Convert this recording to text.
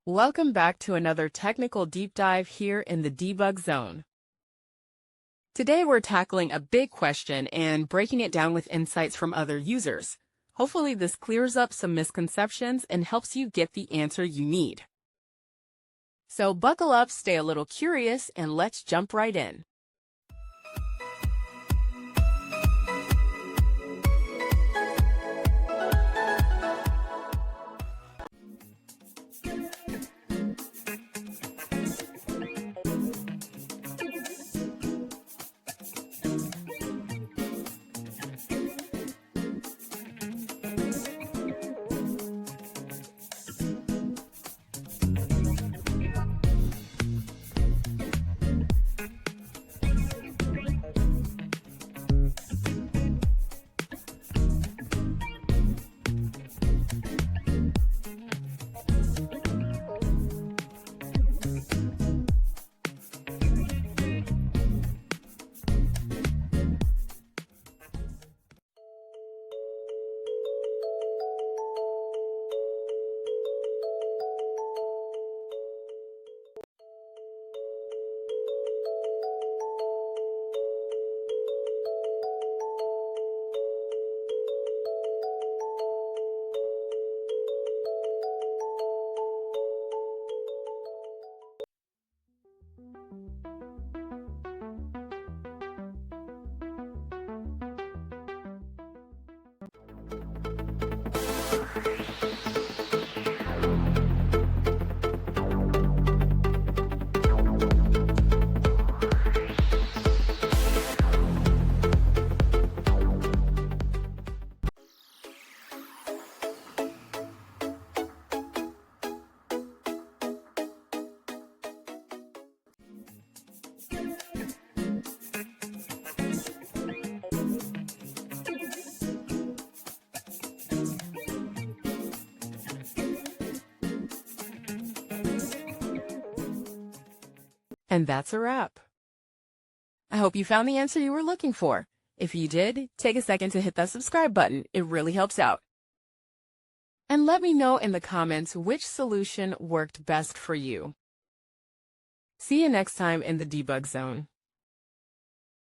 Welcome back to another technical deep dive here in the debug zone. Today we're tackling a big question and breaking it down with insights from other users. Hopefully this clears up some misconceptions and helps you get the answer you need. So buckle up, stay a little curious, and let's jump right in. And that's a wrap. I hope you found the answer you were looking for. If you did, take a second to hit that subscribe button. It really helps out. And let me know in the comments which solution worked best for you. See you next time in the debug zone.